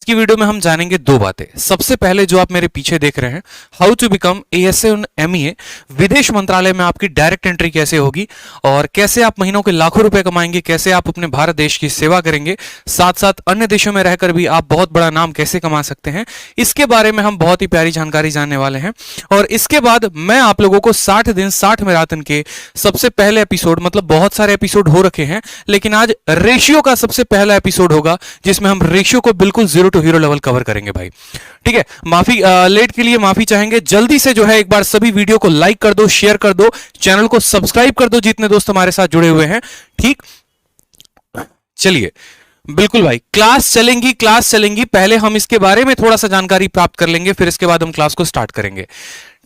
की वीडियो में हम जानेंगे दो बातें। सबसे पहले जो आप मेरे पीछे देख रहे हैं, how to become ASA in MEA, विदेश मंत्रालय में आपकी डायरेक्ट एंट्री कैसे होगी और कैसे आप महीनों के लाखों रुपए कमाएंगे, कैसे आप अपने भारत देश की सेवा करेंगे, साथ साथ अन्य देशों में रहकर भी आप बहुत बड़ा नाम कैसे कमा सकते हैं, इसके बारे में हम बहुत ही प्यारी जानकारी जानने वाले हैं। और इसके बाद मैं आप लोगों को 60 दिन 60 मैराथन के सबसे पहले एपिसोड, मतलब बहुत सारे एपिसोड हो रखे हैं लेकिन आज रेशियो का सबसे पहला एपिसोड होगा जिसमें हम रेशियो को बिल्कुल zero to hero level cover करेंगे भाई। ठीक है, माफी लेट के लिए माफी चाहेंगे। जल्दी से जो है एक बार सभी वीडियो को लाइक कर दो, शेयर कर दो, चैनल को सब्सक्राइब कर दो जितने दोस्त हमारे साथ जुड़े हुए हैं। ठीक, चलिए बिल्कुल भाई, क्लास चलेंगी। पहले हम इसके बारे में थोड़ा सा जानकारी प्राप्त कर लेंगे, फिर इसके बाद हम क्लास को स्टार्ट करेंगे।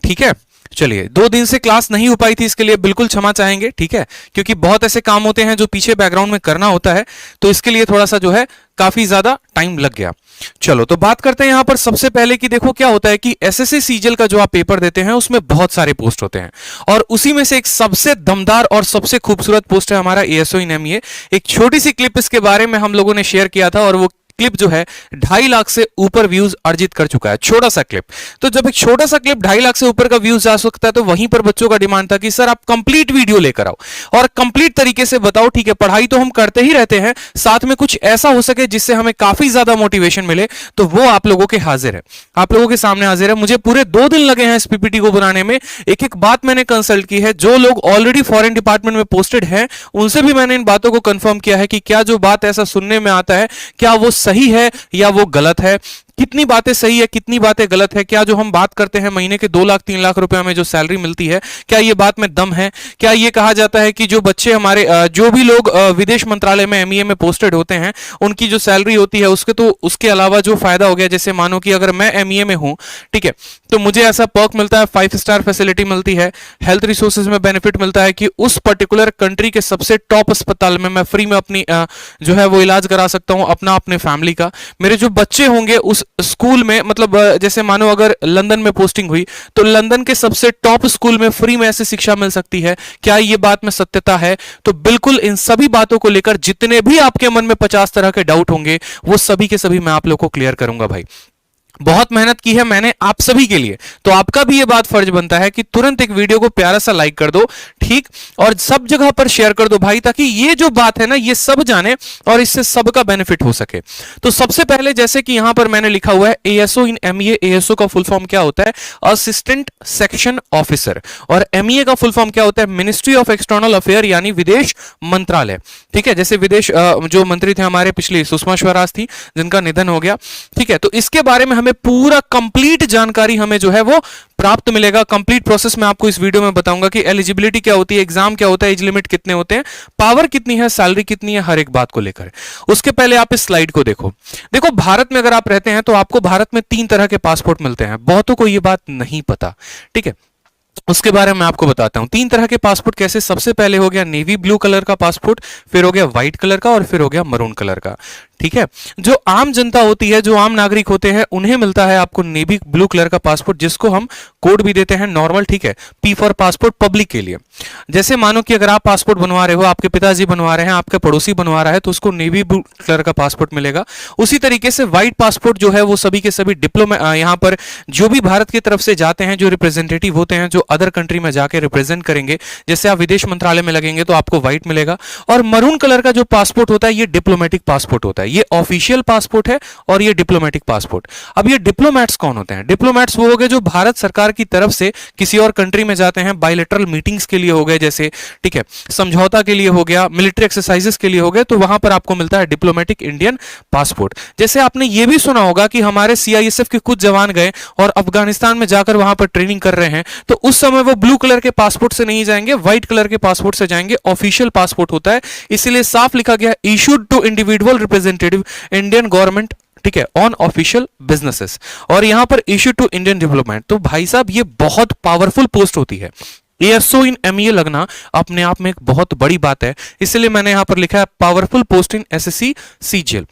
ठीक है, चलिए 2 दिन से क्लास नहीं हो पाई थी, इसके लिए बिल्कुल क्षमा चाहेंगे। ठीक है, क्योंकि बहुत ऐसे काम होते हैं जो पीछे बैकग्राउंड में करना होता है, तो इसके लिए थोड़ा सा जो है काफी ज्यादा टाइम लग गया। चलो तो बात करते हैं यहां पर सबसे पहले कि देखो क्या होता है कि एसएससी सीजीएल का जो आप पेपर देते हैं उसमें बहुत सारे पोस्ट होते हैं और उसी में से एक सबसे दमदार और सबसे खूबसूरत पोस्ट है हमारा एएसओ इन एमईए। एक छोटी सी क्लिप इसके बारे में हम लोगों ने शेयर किया था और वो क्लिप जो है 2.5 लाख से ऊपर व्यूज अर्जित कर चुका है। छोटा सा क्लिप, तो जब एक छोटा सा क्लिप 2.5 लाख से ऊपर का व्यूज जा सकता है तो वहीं पर बच्चों का डिमांड था कि सर आप कंप्लीट वीडियो लेकर आओ और कंप्लीट तरीके से बताओ। ठीक है, पढ़ाई तो हम करते ही रहते हैं, साथ में कुछ ऐसा हो सके जिससे हमें काफी ज्यादा मोटिवेशन मिले, तो वो आप लोगों के हाजिर है, आप लोगों के सामने हाजिर है। मुझे पूरे 2 दिन लगे हैं इस पीपीटी को बनाने में। एक एक बात मैंने कंसल्ट की है, जो लोग ऑलरेडी फॉरेन डिपार्टमेंट में पोस्टेड हैं उनसे भी मैंने इन बातों को कंफर्म किया है कि क्या जो बात ऐसा सुनने में आता है क्या वो सही है या वो गलत है, कितनी बातें सही है कितनी बातें गलत है, क्या जो हम बात करते हैं महीने के 2 लाख 3 लाख रुपए में जो सैलरी मिलती है क्या ये बात में दम है। क्या ये कहा जाता है कि जो बच्चे हमारे जो भी लोग विदेश मंत्रालय में एमईए में पोस्टेड होते हैं उनकी जो सैलरी होती है उसके तो उसके अलावा जो फायदा हो गया, जैसे मानो कि अगर मैं एमईए में हूं, ठीक है, तो मुझे ऐसा पर्क मिलता है, 5 स्टार फैसिलिटी मिलती है, हेल्थ रिसोर्सेज में बेनिफिट मिलता है कि उस पर्टिकुलर कंट्री के सबसे टॉप अस्पताल में मैं फ्री में अपनी जो है वो इलाज करा सकता हूं अपना अपने फैमिली का। मेरे जो बच्चे होंगे उस स्कूल में, मतलब जैसे मानो अगर लंदन में पोस्टिंग हुई तो लंदन के सबसे टॉप स्कूल में फ्री में ऐसी शिक्षा मिल सकती है। क्या ये बात में सत्यता है? तो बिल्कुल इन सभी बातों को लेकर जितने भी आपके मन में 50 तरह के डाउट होंगे वो सभी के सभी मैं आप लोगों को क्लियर करूंगा भाई। बहुत मेहनत की है मैंने आप सभी के लिए, तो आपका भी ये बात फर्ज बनता है कि तुरंत एक वीडियो को प्यारा सा लाइक कर दो, ठीक, और सब जगह पर शेयर कर दो भाई, ताकि ये जो बात है ना ये सब जाने और इससे सबका बेनिफिट हो सके। तो सबसे पहले जैसे कि यहां पर मैंने लिखा हुआ है एएसओ इन एमईए, एएसओ का फुल फॉर्म क्या होता है? असिस्टेंट सेक्शन ऑफिसर, और एमईए का फुल फॉर्म क्या होता है? मिनिस्ट्री ऑफ एक्सटर्नल अफेयर, यानी विदेश मंत्रालय। ठीक है, जैसे विदेश जो मंत्री थे हमारे पिछली सुषमा स्वराज थी जिनका निधन हो गया। ठीक है, तो इसके बारे में हमें पूरा कंप्लीट जानकारी हमें जो है वो प्राप्त मिलेगा। कंप्लीट प्रोसेस में आपको इस वीडियो में बताऊंगा कि एलिजिबिलिटी क्या होती है, एग्जाम क्या होता है, एज लिमिट कितने होते हैं, पावर कितनी है, सैलरी कितनी है, हर एक बात को लेकर। उसके पहले आप इस स्लाइड को देखो। देखो, भारत में अगर आप रहते हैं तो आपको भारत में 3 तरह के पासपोर्ट मिलते हैं। बहुतों को यह बात नहीं पता, ठीक है, उसके बारे में आपको बताता हूं। 3 तरह के पासपोर्ट कैसे? सबसे पहले हो गया नेवी ब्लू कलर का पासपोर्ट, फिर हो गया व्हाइट कलर का, और फिर हो गया मरून कलर का। ठीक है, जो आम जनता होती है, जो आम नागरिक होते हैं, उन्हें मिलता है आपको नेवी ब्लू कलर का पासपोर्ट, जिसको हम कोड भी देते हैं नॉर्मल। ठीक है, पी फॉर पासपोर्ट, पब्लिक के लिए। जैसे मानो कि अगर आप पासपोर्ट बनवा रहे हो, आपके पिताजी बनवा रहे हैं, आपके पड़ोसी बनवा रहा है, तो उसको नेवी ब्लू कलर का पासपोर्ट मिलेगा। उसी तरीके से व्हाइट पासपोर्ट जो है वो सभी के सभी डिप्लोमा, यहां पर जो भी भारत की तरफ से जाते हैं, जो रिप्रेजेंटेटिव होते हैं, जो अदर कंट्री में जाके रिप्रेजेंट करेंगे, जैसे आप विदेश मंत्रालय में लगेंगे तो आपको व्हाइट मिलेगा। और मरून कलर का जो पासपोर्ट होता है ये डिप्लोमेटिक पासपोर्ट होता है, ये ऑफिशियल पासपोर्ट है और ये डिप्लोमेटिक पासपोर्ट। अब ये डिप्लोमैट्स कौन होते हैं? डिप्लोमैट्स वो हो गए जो भारत सरकार की तरफ से किसी और कंट्री में जाते हैं, बायलैटरल मीटिंग्स के लिए हो गए, जैसे ठीक है समझौता के लिए हो गया, मिलिट्री एक्सरसाइजेस के लिए हो गए, तो वहां पर आपको मिलता है डिप्लोमेटिक इंडियन पासपोर्ट। जैसे आपने ये भी सुना होगा कि हमारे सीआईएसएफ के कुछ जवान गए और अफगानिस्तान में जाकर वहां पर ट्रेनिंग कर रहे हैं, तो उस समय वो ब्लू कलर के पासपोर्ट से नहीं जाएंगे, व्हाइट कलर के पासपोर्ट से जाएंगे। ऑफिशियल पासपोर्ट होता है, इसलिए साफ लिखा गया issued to individual representative Indian government, ठीक है, ऑन ऑफिशियल बिजनेसेस, और यहां पर इशू टू इंडियन डिप्लोमेट। तो भाई साहब ये बहुत पावरफुल पोस्ट होती है। एएसओ इन एमईए लगना अपने आप में एक बहुत बड़ी बात है, इसलिए मैंने यहां पर लिखा है पावरफुल पोस्ट इन एसएससी सीजीएल।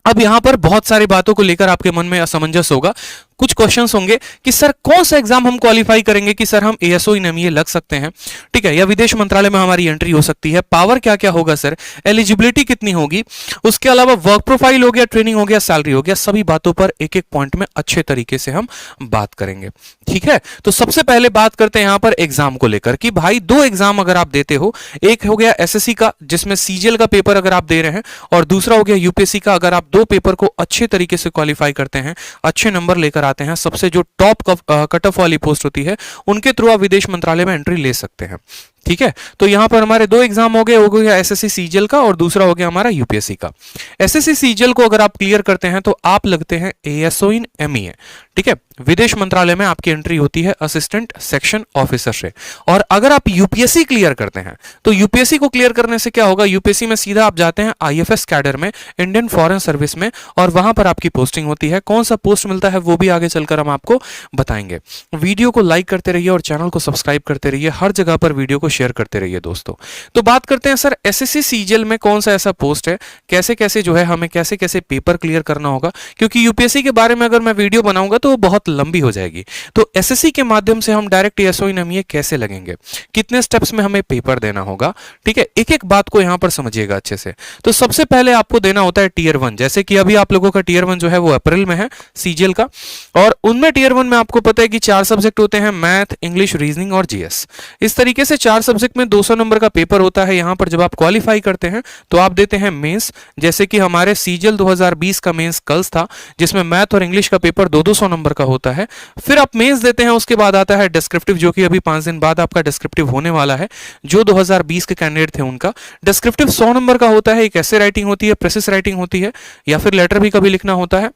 अब यहां पर बहुत सारी बातों को लेकर आपके मन में असमंजस होगा, कुछ क्वेश्चंस होंगे कि सर कौन सा एग्जाम हम क्वालिफाई करेंगे कि सर हम एएसओ इन एमईए लग सकते हैं, ठीक है, या विदेश मंत्रालय में हमारी एंट्री हो सकती है, पावर क्या क्या होगा सर, एलिजिबिलिटी कितनी होगी, उसके अलावा वर्क प्रोफाइल हो गया, ट्रेनिंग हो गया, सैलरी हो गया, सभी बातों पर एक एक पॉइंट में अच्छे तरीके से हम बात करेंगे, ठीक है। तो सबसे पहले बात करते हैं यहां पर एग्जाम को लेकर कि भाई दो एग्जाम अगर आप देते हो, एक हो गया एसएससी का जिसमें सीजीएल का पेपर अगर आप दे रहे हैं, और दूसरा हो गया यूपीएससी का। अगर आप दो पेपर को अच्छे तरीके से क्वालिफाई करते हैं, अच्छे नंबर लेकर आते हैं, सबसे जो टॉप कट ऑफ वाली पोस्ट होती है उनके थ्रू आप विदेश मंत्रालय में एंट्री ले सकते हैं, ठीक है। तो यहां पर हमारे दो एग्जाम हो गए, हो गया एसएससी सीजीएल का और दूसरा हो गया हमारा यूपीएससी का। एसएससी सीजीएल को अगर आप क्लियर करते हैं तो आप लगते हैं एएसओ इन एमईए, ठीक है, विदेश मंत्रालय में आपकी एंट्री होती है असिस्टेंट सेक्शन ऑफिसर से। और अगर आप यूपीएससी क्लियर करते हैं तो यूपीएससी को क्लियर करने से क्या होगा, यूपीएससी में सीधा आप जाते हैं आईएफएस कैडर में, इंडियन फॉरेन सर्विस में, और वहां पर आपकी पोस्टिंग होती है। कौन सा पोस्ट मिलता है वो भी आगे चलकर हम आपको बताएंगे। वीडियो को लाइक करते रहिए और चैनल को सब्सक्राइब करते रहिए, हर जगह पर वीडियो को शेयर करते रहिए दोस्तों। तो बात करते हैं सर एसएससी सीजीएल में कौन सा ऐसा पोस्ट है, कैसे कैसे जो है हमें कैसे कैसे पेपर क्लियर करना होगा, क्योंकि यूपीएससी के बारे में अगर मैं वीडियो बनाऊंगा तो वो बहुत लंबी हो जाएगी। तो एसएससी के माध्यम से हम डायरेक्ट एएसओ इन एमईए कैसे लगेंगे, कितने स्टेप्स में हमें पेपर देना होगा, ठीक है, एक एक बात को यहां पर समझिएगा अच्छे से। तो सबसे पहले आपको देना होता है टीयर 1, जैसे कि अभी आप लोगों का टीयर 1 जो है वो अप्रैल में है सीजीएल का, और उनमें टीयर 1 में आपको पता है कि 4 सब्जेक्ट होते हैं, मैथ, इंग्लिश, रीजनिंग और जीएस। इस तरीके से 4 सब्जेक्ट में 200 नंबर का पेपर होता है। यहां पर जब आप क्वालिफाई करते हैं तो आप देते हैं मेंस, जैसे कि हमारे सीजीएल 2020 का मेंस कल था जिसमें मैथ और इंग्लिश का पेपर 200 नंबर का होता है। फिर आप मेंस देते हैं, उसके बाद आता है डिस्क्रिप्टिव, जो कि अभी 5 दिन बाद आपका डिस्क्रिप्टिव होने वाला है। जो 2020 के कैंडिडेट थे उनका डिस्क्रिप्टिव 100 नंबर का होता है। एक ऐसे राइटिंग होती है, प्रेसिस राइटिंग होती है, या फिर लेटर भी कभी लिखना होता है।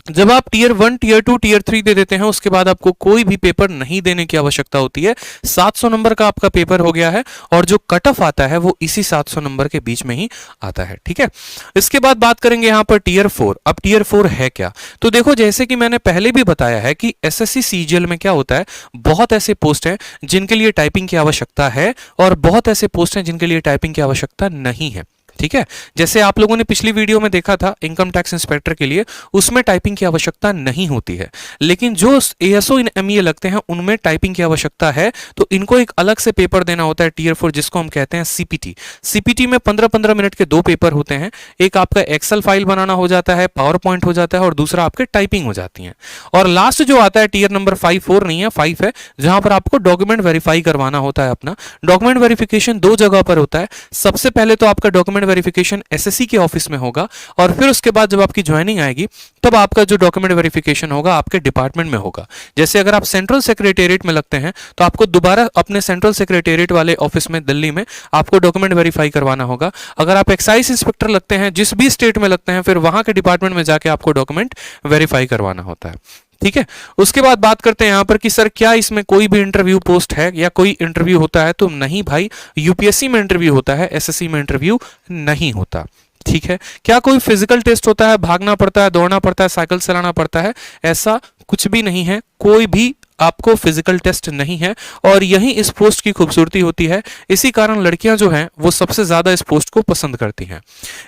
जब आप टीयर 1, टीयर 2, टीयर 3 दे देते हैं उसके बाद आपको कोई भी पेपर नहीं देने की आवश्यकता होती है। 700 नंबर का आपका पेपर हो गया है और जो कट ऑफ आता है वो इसी 700 नंबर के बीच में ही आता है, ठीक है। इसके बाद बात करेंगे यहां पर टीयर 4। अब टीयर 4 है क्या, तो देखो जैसे कि मैंने पहले भी बताया है कि एसएससी सीजीएल में क्या होता है, बहुत ऐसे पोस्ट हैं जिनके लिए टाइपिंग की आवश्यकता है और बहुत ऐसे पोस्ट हैं जिनके लिए टाइपिंग की आवश्यकता नहीं है, ठीक है। जैसे आप लोगों ने पिछली वीडियो में देखा था इनकम टैक्स इंस्पेक्टर के लिए, उसमें टाइपिंग की आवश्यकता नहीं होती है, लेकिन जो एएसओ इन एमईए लगते हैं उनमें टाइपिंग की आवश्यकता है। तो इनको एक अलग से पेपर देना होता है टीयर 4, जिसको हम कहते हैं सीपीटी। सीपीटी में 15-15 मिनट के 2 पेपर होते हैं। एक आपका एक्सेल फाइल बनाना हो जाता है, पावर पॉइंट हो जाता है, और दूसरा आपके टाइपिंग हो जाती है। और लास्ट जो आता है टीयर नंबर 5, 4 नहीं है 5 है, जहां पर आपको डॉक्यूमेंट वेरीफाई करवाना होता है अपना। डॉक्यूमेंट वेरिफिकेशन 2 जगह पर होता है। सबसे पहले तो आपका डॉक्यूमेंट वेरिफिकेशन एसएससी के ऑफिस में होगा, और फिर उसके बाद जब आपकी ज्वाइनिंग आएगी तब आपका जो डॉक्यूमेंट वेरिफिकेशन होगा आपके डिपार्टमेंट में होगा। जैसे अगर आप सेंट्रल सेक्रेटेरिएट में लगते हैं तो आपको दोबारा अपने सेंट्रल सेक्रेटेरिएट वाले ऑफिस में दिल्ली में आपको डॉक्यूमेंट वेरीफाई करवाना होगा। अगर आप एक्साइज इंस्पेक्टर लगते हैं जिस भी स्टेट में लगते हैं, फिर वहां के डिपार्टमेंट में जाके आपको डॉक्यूमेंट वेरीफाई करवाना होता है, ठीक है। उसके बाद बात करते हैं यहां पर कि सर क्या इसमें कोई भी इंटरव्यू पोस्ट है या कोई इंटरव्यू होता है, तो नहीं भाई, यूपीएससी में इंटरव्यू होता है, एसएससी में इंटरव्यू नहीं होता, ठीक है। क्या कोई फिजिकल टेस्ट होता है, भागना पड़ता है, दौड़ना पड़ता है, साइकिल चलाना पड़ता है, ऐसा कुछ भी नहीं है, कोई भी आपको फिजिकल टेस्ट नहीं है। और यही इस पोस्ट की खूबसूरती होती है, इसी कारण लड़कियां जो हैं वो सबसे ज्यादा इस पोस्ट को पसंद करती हैं।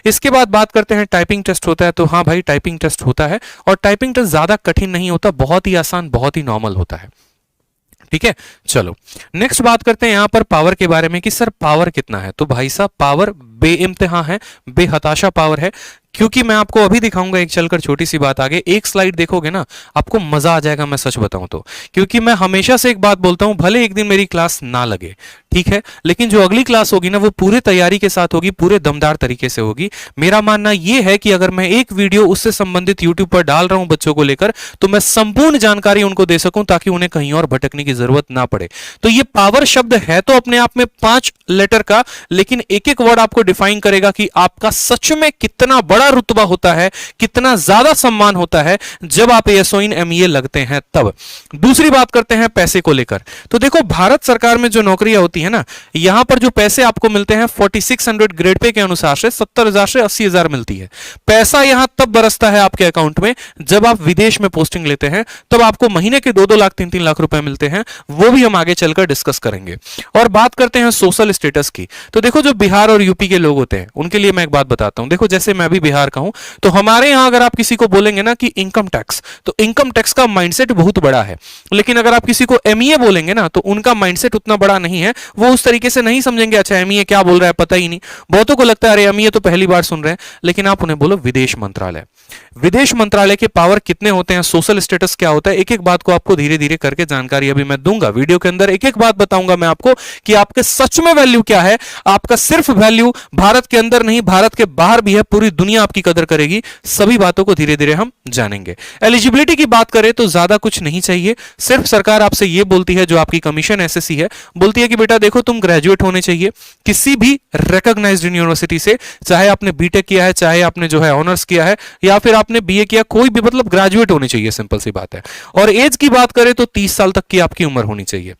इसके बाद बात करते हैं टाइपिंग टेस्ट होता है, तो हाँ भाई टाइपिंग टेस्ट होता है, और टाइपिंग टेस्ट ज्यादा कठिन नहीं होता, बहुत ही आसान, बहुत ही नॉर्मल होता है, ठीक है। चलो नेक्स्ट बात करते हैं यहां पर पावर के बारे में कि सर पावर कितना है, तो भाई साहब पावर बेइंतहा है, बेहताशा पावर है। क्योंकि मैं आपको अभी दिखाऊंगा एक चलकर छोटी सी बात आगे, एक स्लाइड देखोगे ना आपको मजा आ जाएगा, मैं सच बताऊं तो। क्योंकि मैं हमेशा से एक बात बोलता हूं, भले एक दिन मेरी क्लास ना लगे, ठीक है, लेकिन जो अगली क्लास होगी ना वो पूरे तैयारी के साथ होगी, पूरे दमदार तरीके से होगी। मेरा मानना यह है कि अगर मैं एक वीडियो उससे संबंधित यूट्यूब पर डाल रहा हूं बच्चों को लेकर, तो मैं संपूर्ण जानकारी उनको दे सकूं ताकि उन्हें कहीं और भटकने की जरूरत ना पड़े। तो ये पावर शब्द है तो अपने आप में 5 लेटर का, लेकिन एक एक वर्ड आपको डिफाइन करेगा कि आपका सच में कितना बड़ा रुतबा होता है, कितना ज्यादा सम्मान होता है जब आप एएसओ इन एमईए लगते हैं तब। दूसरी बात करते हैं पैसे को लेकर, तो देखो भारत सरकार में जो नौकरियां होती है ना, यहां पर जो पैसे आपको मिलते हैं 4600 ग्रेड पे के अनुसार से 70,000 से 80,000 मिलती है। पैसा यहां तब बरसता है आपके अकाउंट में जब आप विदेश में पोस्टिंग लेते हैं, तब आपको महीने के 2-2 लाख 3-3 लाख रुपए मिलते हैं, वो भी हम आगे चलकर डिस्कस करेंगे। और बात करते हैं सोशल स्टेटस की, तो देखो जो बिहार और यूपी के लोग होते हैं उनके लिए मैं एक बात बताता हूं। देखो जैसे मैं भी बिहार का हूं, तो हमारे यहां अगर आप किसी को बोलेंगे ना कि इनकम टैक्स, तो इनकम टैक्स का माइंडसेट बहुत बड़ा है। लेकिन अगर आप किसी को एमईए बोलेंगे ना, तो उनका माइंडसेट उतना बड़ा नहीं है, वो उस तरीके से नहीं समझेंगे। अच्छा एमईए क्या बोल रहा है पता ही नहीं, बहुतों को लगता है अरे एमईए तो पहली बार सुन रहे हैं। लेकिन आप उन्हें बोलो विदेश मंत्रालय, विदेश मंत्रालय के पावर कितने होते हैं, सोशल स्टेटस क्या होता है, एक एक बात को आपको धीरे धीरे करके जानकारी अभी मैं दूंगा वीडियो के अंदर। एक एक बात बताऊंगा मैं आपको कि आपके सच में वैल्यू क्या है। आपका सिर्फ वैल्यू भारत के अंदर नहीं, भारत के बाहर भी है, पूरी दुनिया आपकी कदर करेगी। सभी बातों को धीरे धीरे हम जानेंगे। एलिजिबिलिटी की बात करें तो ज्यादा कुछ नहीं चाहिए, सिर्फ सरकार आपसे यह बोलती है, जो आपकी कमीशन एसएससी है, बोलती है कि बेटा देखो तुम ग्रेजुएट होने चाहिए किसी भी रिकॉग्नाइज्ड यूनिवर्सिटी से, चाहे आपने बीटेक किया है, चाहे आपने जो है ऑनर्स किया है, या फिर आपने बीए किया, कोई भी, मतलब ग्रेजुएट होनी चाहिए, सिंपल सी बात है। और एज की बात करें तो 30 साल तक की आपकी उम्र होनी चाहिए।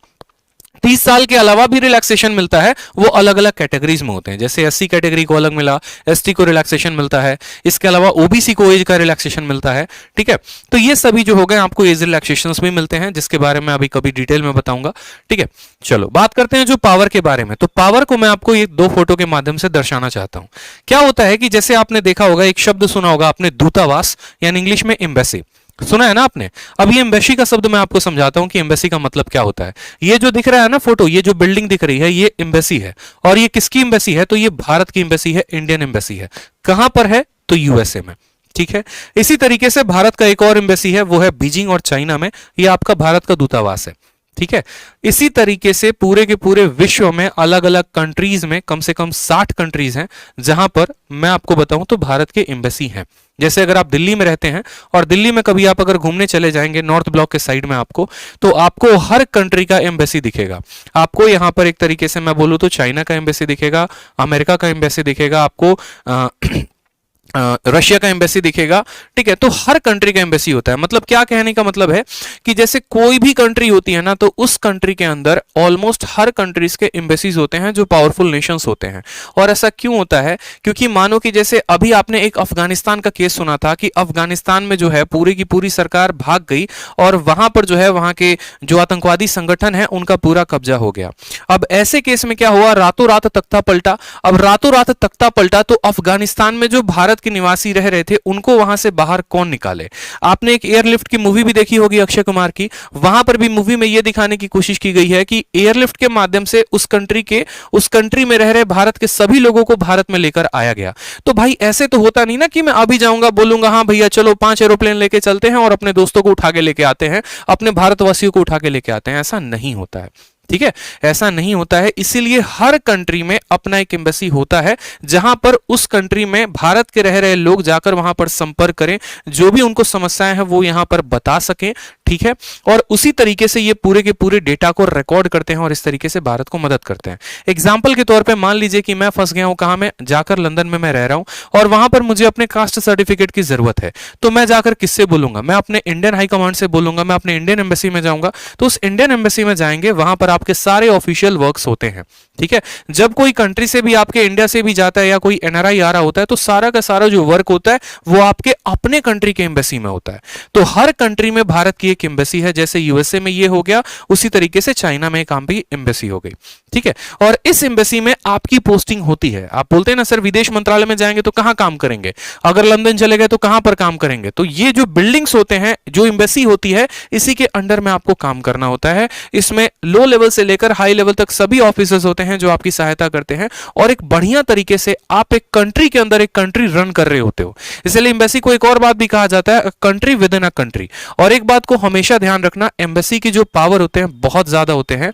30 साल के अलावा भी रिलैक्सेशन मिलता है, वो अलग अलग कैटेगरीज में होते हैं। जैसे एससी कैटेगरी को अलग मिला, एसटी को रिलैक्सेशन मिलता है, इसके अलावा ओबीसी को एज का रिलैक्सेशन मिलता है। ठीक है, तो ये सभी जो हो गए आपको एज रिलैक्सेशंस भी मिलते हैं, जिसके बारे में अभी कभी डिटेल में बताऊंगा। ठीक है, चलो बात करते हैं जो पावर के बारे में। तो पावर को मैं आपको ये दो फोटो के माध्यम से दर्शाना चाहता हूं। क्या होता है कि जैसे आपने देखा होगा, एक शब्द सुना होगा आपने, दूतावास, यानी इंग्लिश में एम्बेसी, सुना है ना आपने। अब ये एम्बेसी का शब्द मैं आपको समझाता हूं कि एम्बेसी का मतलब क्या होता है। ये जो दिख रहा है ना फोटो, ये जो बिल्डिंग दिख रही है, ये एम्बेसी है। और ये किसकी एम्बेसी है, तो ये भारत की एम्बेसी है, इंडियन एम्बेसी है। कहां पर है, तो यूएसए में। ठीक है, इसी तरीके से भारत का एक और एम्बेसी है, वो है बीजिंग और चाइना में, ये आपका भारत का दूतावास है। ठीक है, इसी तरीके से पूरे के पूरे विश्व में अलग अलग कंट्रीज में कम से कम 60 कंट्रीज हैं, जहां पर मैं आपको बताऊं तो भारत के एम्बेसी हैं। जैसे अगर आप दिल्ली में रहते हैं और दिल्ली में कभी आप अगर घूमने चले जाएंगे नॉर्थ ब्लॉक के साइड में आपको, तो आपको हर कंट्री का एम्बेसी दिखेगा। आपको यहां पर एक तरीके से मैं बोलूं तो चाइना का एम्बेसी दिखेगा, अमेरिका का एम्बेसी दिखेगा, आपको रशिया का एम्बेसी दिखेगा। ठीक है, तो हर कंट्री का एम्बेसी होता है। मतलब क्या कहने का मतलब है कि जैसे कोई भी कंट्री होती है ना, तो उस कंट्री के अंदर ऑलमोस्ट हर कंट्रीज के एम्बेसीज होते हैं, जो पावरफुल नेशंस होते हैं। और ऐसा क्यों होता है, क्योंकि मानो कि जैसे अभी आपने एक अफगानिस्तान का केस सुना था कि अफगानिस्तान में जो है पूरी की पूरी सरकार भाग गई और वहां पर जो है वहां के जो आतंकवादी संगठन है उनका पूरा कब्जा हो गया। अब ऐसे केस में क्या हुआ, रातों रात तख्ता पलटा। अब रातों रात तख्ता पलटा तो अफगानिस्तान में जो भारत के निवासी रह रहे थे उनको वहां से बाहर कौन निकाले। आपने एक एयरलिफ्ट की मूवी भी देखी होगी अक्षय कुमार की, वहां पर भी मूवी में यह दिखाने की कोशिश की गई है कि एयरलिफ्ट के माध्यम से उस कंट्री में रह रहे भारत के सभी लोगों को भारत में लेकर आया गया। तो भाई ऐसे तो होता नहीं ना कि मैं अभी जाऊंगा बोलूंगा हाँ भैया चलो 5 एरोप्लेन लेके चलते हैं और अपने दोस्तों को उठा के लेके आते हैं, अपने भारतवासियों को उठा के लेके आते हैं। ऐसा नहीं होता है। ठीक है, ऐसा नहीं होता है। इसीलिए हर कंट्री में अपना एक एम्बेसी होता है, जहां पर उस कंट्री में भारत के रह रहे लोग जाकर वहां पर संपर्क करें, जो भी उनको समस्याएं हैं वो यहां पर बता सकें। ठीक है, और उसी तरीके से ये पूरे के पूरे डेटा को रिकॉर्ड करते हैं और इस तरीके से भारत को मदद करते हैं। एग्जाम्पल के तौर पर मान लीजिए कि मैं फंस गया हूं, कहां में जाकर, लंदन में मैं रह रहा हूं और वहां पर मुझे अपने कास्ट सर्टिफिकेट की जरूरत है, तो मैं जाकर किससे बोलूंगा, मैं अपने इंडियन हाई कमांड से बोलूंगा, मैं अपने इंडियन एम्बेसी में जाऊंगा। तो उस इंडियन एम्बेसी में जाएंगे, वहां पर आपके सारे ऑफिशियल वर्क्स होते हैं। ठीक है, जब कोई कंट्री से भी आपके इंडिया से भी जाता है या कोई एनआरआई आ रहा होता है, तो सारा का सारा जो वर्क होता है वो आपके अपने कंट्री के एम्बेसी में होता है। तो हर कंट्री में भारत की एक एम्बेसी है, जैसे यूएसए में ये हो गया, उसी तरीके से चाइना में काम भी एम्बेसी हो गई। ठीक है, और इस एम्बेसी में आपकी पोस्टिंग होती है। आप बोलते हैं ना सर विदेश मंत्रालय में जाएंगे तो कहां काम करेंगे, अगर लंदन चले गए तो कहां पर काम करेंगे, तो ये जो बिल्डिंग्स होते हैं, जो एम्बेसी होती है, इसी के अंडर में आपको काम करना होता है। इसमें लो लेवल से लेकर हाई लेवल तक सभी ऑफिसर्स होते हैं जो आपकी सहायता करते हैं और एक बढ़िया तरीके से आप एक कंट्री के अंदर एक कंट्री रन कर रहे होते हो। इसलिए एम्बेसी को एक और बात भी कहा जाता है, country with in a country. और एक बात को हमेशा ध्यान रखना, एम्बेसी के जो पावर होते हैं बहुत ज्यादा होते हैं।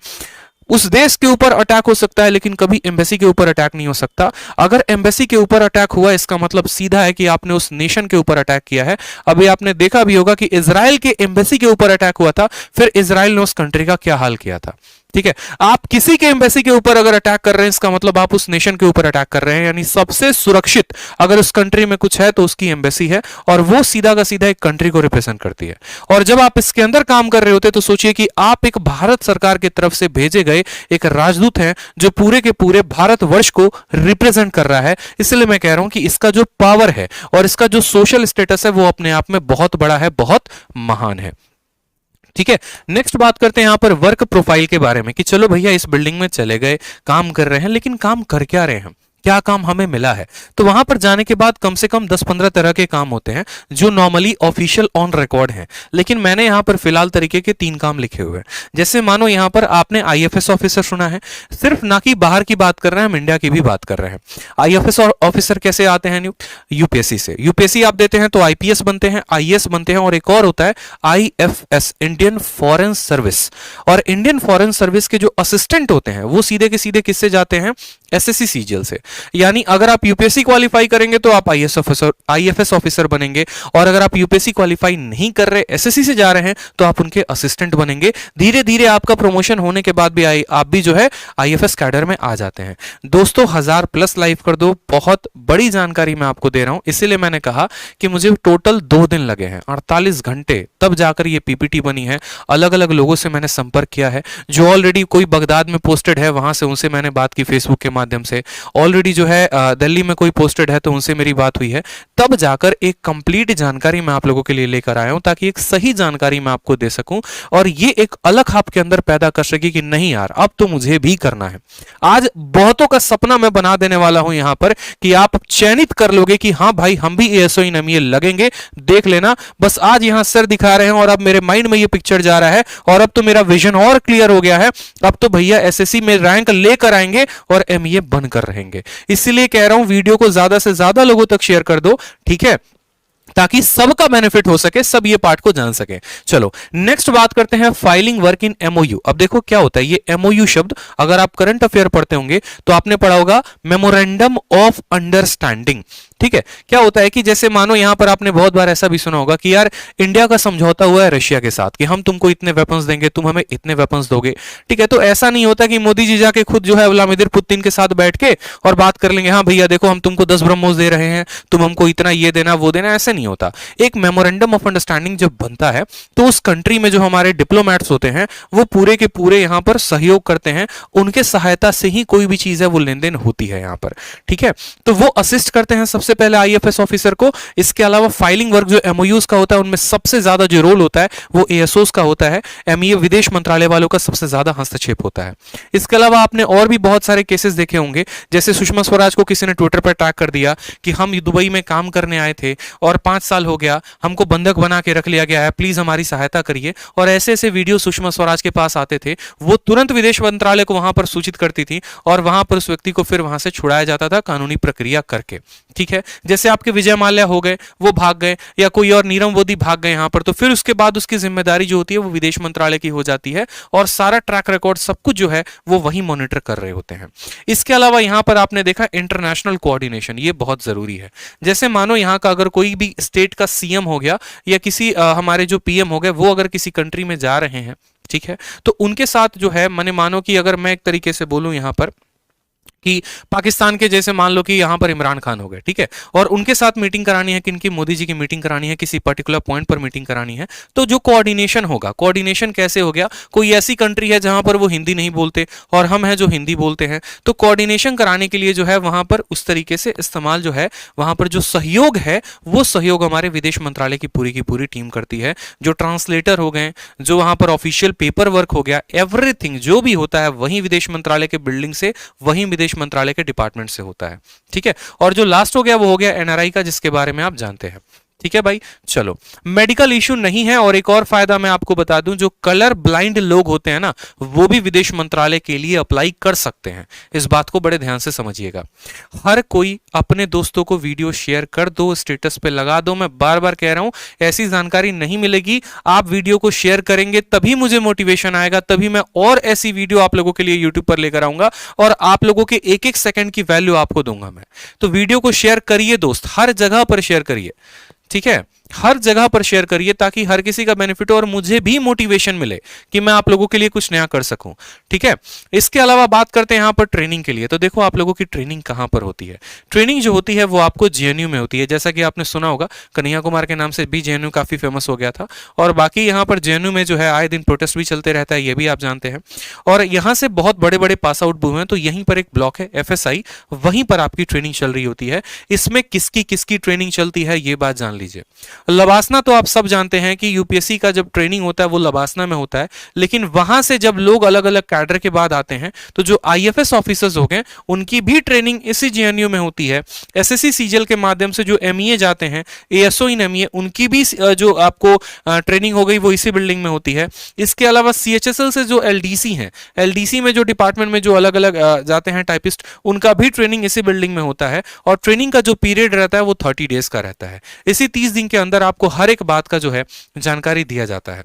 उस देश के ऊपर अटैक हो सकता है लेकिन कभी एम्बेसी के ऊपर अटैक नहीं हो सकता। अगर एम्बेसी के ऊपर अटैक हुआ इसका मतलब सीधा है कि आपने उस नेशन के ऊपर अटैक किया है। अभी आपने देखा भी होगा कि इजराइल के एम्बेसी के ऊपर अटैक हुआ था, फिर इजराइल ने उस कंट्री का क्या हाल किया था। ठीक है, आप किसी के एम्बेसी के ऊपर अगर अटैक कर रहे हैं इसका मतलब आप उस नेशन के ऊपर अटैक कर रहे हैं। यानी सबसे सुरक्षित अगर उस कंट्री में कुछ है तो उसकी एम्बेसी है और वो सीधा का सीधा एक कंट्री को रिप्रेजेंट करती है। और जब आप इसके अंदर काम कर रहे होते तो सोचिए कि आप एक भारत सरकार की तरफ से भेजे गए एक राजदूत हैं जो पूरे के पूरे भारतवर्ष को रिप्रेजेंट कर रहा है। इसलिए मैं कह रहा हूं कि इसका जो पावर है और इसका जो सोशल स्टेटस है वो अपने आप में बहुत बड़ा है, बहुत महान है। ठीक है, नेक्स्ट बात करते हैं यहां पर वर्क प्रोफाइल के बारे में कि चलो भैया इस बिल्डिंग में चले गए, काम कर रहे हैं, लेकिन काम कर क्या रहे हैं। क्या काम हमें मिला है। तो वहां पर जाने के बाद कम से कम 10-15 तरह के काम होते हैं जो नॉर्मली ऑफिशियल ऑन रिकॉर्ड हैं, लेकिन मैंने यहां पर फिलहाल तरीके के 3 काम लिखे हुए हैं। जैसे मानो यहां पर आपने आईएफएस ऑफिसर सुना है, सिर्फ ना कि बाहर की बात कर रहे हैं, हम इंडिया की भी बात कर रहे हैं। आईएफएस ऑफिसर कैसे आते हैं? यूपीएससी से। यूपीएससी आप देते हैं तो आईपीएस बनते हैं, आईएएस बनते हैं, और एक और होता है आईएफएस, इंडियन फॉरेन सर्विस। और इंडियन फॉरेन सर्विस के जो असिस्टेंट होते हैं वो सीधे के सीधे किससे जाते हैं? एसएससी सीजीएल से। यानी अगर आप यूपीएससी क्वालिफाई करेंगे तो आप आईएफएस ऑफिसर बनेंगे, और अगर आप यूपीएससी क्वालिफाई नहीं कर रहे, एसएससी से जा रहे हैं, तो आप उनके असिस्टेंट बनेंगे। धीरे धीरे आपका प्रमोशन होने के बाद भी आप भी जो है आईएफएस कैडर में आ जाते हैं। दोस्तों 1000+ लाइव कर दो, बहुत बड़ी जानकारी मैं आपको दे रहा हूं, इसीलिए मैंने कहा कि मुझे टोटल 2 दिन लगे हैं, 48 घंटे, तब जाकर ये पीपीटी बनी है। अलग अलग लोगों से मैंने संपर्क किया है, जो ऑलरेडी कोई बगदाद में पोस्टेड है वहां से उनसे मैंने बात की फेसबुक के माध्यम से, ऑलरेडी जो है दिल्ली में कोई पोस्टेड है तो उनसे मेरी बात हुई है, तब जाकर एक कंप्लीट जानकारी मैं आप लोगों के लिए लेकर आया हूं, ताकि एक सही जानकारी मैं आपको दे सकूं और ये एक अलग आपके अंदर पैदा कर सके कि नहीं यार अब तो मुझे भी करना है। आज बहुतों का सपना मैं बना देने वाला हूं यहां पर कि आप चयनित कर लोगे कि हां भाई हम भी एएसओ इन एमईए लगेंगे, देख लेना। बस आज यहां सर दिखा रहे हैं और अब मेरे माइंड में ये पिक्चर जा रहा है और अब तो मेरा विजन और क्लियर हो गया है, अब तो भैया एसएससी में रैंक लेकर आएंगे और एमईए बनकर रहेंगे। इसीलिए कह रहा हूं वीडियो को ज्यादा से ज्यादा लोगों तक शेयर कर दो, ठीक है, ताकि सबका बेनिफिट हो सके, सब ये पार्ट को जान सके। चलो नेक्स्ट बात करते हैं फाइलिंग वर्क इन एमओयू। अब देखो क्या होता है ये एमओयू शब्द, अगर आप करंट अफेयर पढ़ते होंगे तो आपने पढ़ा होगा मेमोरेंडम ऑफ अंडरस्टैंडिंग। ठीक है, क्या होता है कि जैसे मानो यहां पर आपने बहुत बार ऐसा भी सुना होगा कि यार इंडिया का समझौता हुआ है रशिया के साथ कि हम तुमको इतने वेपन्स देंगे, तुम हमें इतने वेपन्स दोगे। ठीक है, तो ऐसा नहीं होता कि मोदी जी जाके खुद जो है व्लादिमीर पुतिन के साथ बैठ के और बात कर लेंगे, हाँ भैया देखो हम तुमको 10 ब्रह्मोस दे रहे हैं, तुम हमको इतना ये देना वो देना, ऐसे नहीं होता। एक मेमोरेंडम ऑफ अंडरस्टैंडिंग जब बनता है तो उस कंट्री में जो हमारे डिप्लोमेट्स होते हैं वो पूरे के पूरे यहां पर सहयोग करते हैं, उनके सहायता से ही कोई भी चीज है वो लेन देन होती है यहां पर। ठीक है, तो वो असिस्ट करते हैं सबसे पहले आईएफएस ऑफिसर को। इसके अलावा फाइलिंग वर्क जो एमओयूज का होता है उनमें सबसे ज्यादा जो रोल होता है वो एएसओस का होता है, एमईए विदेश मंत्रालय वालों का सबसे ज्यादा हस्तक्षेप होता है। इसके अलावा आपने और भी बहुत सारे केसेस देखे होंगे, जैसे सुषमा स्वराज को किसी ने ट्विटर पर टैग कर दिया कि हम दुबई में काम करने आए थे और 5 साल हो गया, हमको बंधक बना के रख लिया गया है, प्लीज हमारी सहायता करिए। और ऐसे ऐसे वीडियो सुषमा स्वराज के पास आते थे, वो तुरंत विदेश मंत्रालय को वहां पर सूचित करती थी और वहां पर उस व्यक्ति को फिर वहां से छुड़ाया जाता था कानूनी प्रक्रिया करके। ठीक है, जैसे आपके विजय माल्या हो गए, वो भाग गए, या कोई और नीरव मोदी भाग गए यहां पर, तो फिर उसके बाद उसकी जिम्मेदारी जो होती है वो विदेश मंत्रालय की हो जाती है और सारा ट्रैक रिकॉर्ड सब कुछ जो है वो वही मॉनिटर कर रहे होते हैं। इसके अलावा यहां पर आपने देखा इंटरनेशनल कोऑर्डिनेशन, ये बहुत जरूरी है। जैसे मानो यहां का अगर कोई भी स्टेट का सीएम हो गया या किसी हमारे जो पीएम हो गए, वो अगर किसी कंट्री में जा रहे हैं, ठीक है, तो उनके साथ जो है माने मानो कि अगर मैं एक तरीके से बोलूं यहां पर कि पाकिस्तान के जैसे मान लो कि यहां पर इमरान खान हो गए, ठीक है, और उनके साथ मीटिंग करानी है, किनकी, मोदी जी की मीटिंग करानी है, किसी पर्टिकुलर पॉइंट पर मीटिंग करानी है, तो जो कोऑर्डिनेशन होगा, कोऑर्डिनेशन कैसे हो गया, कोई ऐसी कंट्री है जहां पर वो हिंदी नहीं बोलते और हम हैं जो हिंदी बोलते हैं, तो कोऑर्डिनेशन कराने के लिए जो है वहां पर उस तरीके से इस्तेमाल जो है वहां पर जो सहयोग है वो सहयोग हमारे विदेश मंत्रालय की पूरी टीम करती है। जो ट्रांसलेटर हो गए, जो वहां पर ऑफिशियल पेपर वर्क हो गया, एवरीथिंग जो भी होता है वही विदेश मंत्रालय के बिल्डिंग से, वही विदेश मंत्रालय के डिपार्टमेंट से होता है। ठीक है, और जो लास्ट हो गया वो हो गया एनआरआई का, जिसके बारे में आप जानते हैं। ठीक है भाई, चलो मेडिकल इश्यू नहीं है। और एक और फायदा मैं आपको बता दूं, जो कलर ब्लाइंड लोग होते हैं ना, वो भी विदेश मंत्रालय के लिए अप्लाई कर सकते हैं। इस बात को बड़े ध्यान से समझिएगा। हर कोई अपने दोस्तों को वीडियो शेयर कर दो, स्टेटस पे लगा दो। मैं बार बार कह रहा हूं, ऐसी जानकारी नहीं मिलेगी। आप वीडियो को शेयर करेंगे तभी मुझे मोटिवेशन आएगा, तभी मैं और ऐसी वीडियो आप लोगों के लिए यूट्यूब पर लेकर आऊंगा और आप लोगों के एक एक सेकंड की वैल्यू आपको दूंगा मैं। तो वीडियो को शेयर करिए दोस्त, हर जगह पर शेयर करिए। ठीक है, हर जगह पर शेयर करिए ताकि हर किसी का बेनिफिट हो और मुझे भी मोटिवेशन मिले कि मैं आप लोगों के लिए कुछ नया कर सकूं। ठीक है, इसके अलावा बात करते हैं यहां पर ट्रेनिंग के लिए। तो देखो आप लोगों की ट्रेनिंग कहां पर होती है। ट्रेनिंग जो होती है वो आपको जेएनयू में होती है। जैसा कि आपने सुना होगा, कन्हैया कुमार के नाम से भी जेएनयू काफी फेमस हो गया था और बाकी यहां पर जेएनयू में जो है आए दिन प्रोटेस्ट भी चलते रहता है, ये भी आप जानते हैं। और यहां से बहुत बड़े बड़े पास आउट हुए हैं, तो यहीं पर एक ब्लॉक है एफएसआई, वहीं पर आपकी ट्रेनिंग चल रही होती है। इसमें किसकी किसकी ट्रेनिंग चलती है ये बात जान लीजिए। लबासना तो आप सब जानते हैं कि यूपीएससी का जब ट्रेनिंग होता है वो लबासना में होता है, लेकिन वहां से जब लोग अलग अलग कैडर के बाद आते हैं तो जो आईएफएस ऑफिसर्स हो गए उनकी भी ट्रेनिंग इसी जेएनयू में होती है। एसएससी सीजीएल के माध्यम से जो एमईए जाते हैं, एएसओ इन एमईए, उनकी भी जो आपको ट्रेनिंग हो गई वो इसी बिल्डिंग में होती है। इसके अलावा सीएचएसएल से जो एलडीसी हैं, एलडीसी में जो डिपार्टमेंट में जो अलग अलग जाते हैं टाइपिस्ट, उनका भी ट्रेनिंग इसी बिल्डिंग में होता है और ट्रेनिंग का जो पीरियड रहता है वो 30 डेज का रहता है। इसी 30 दिन के अंदर आपको हर एक बात का जो है जानकारी दिया जाता है।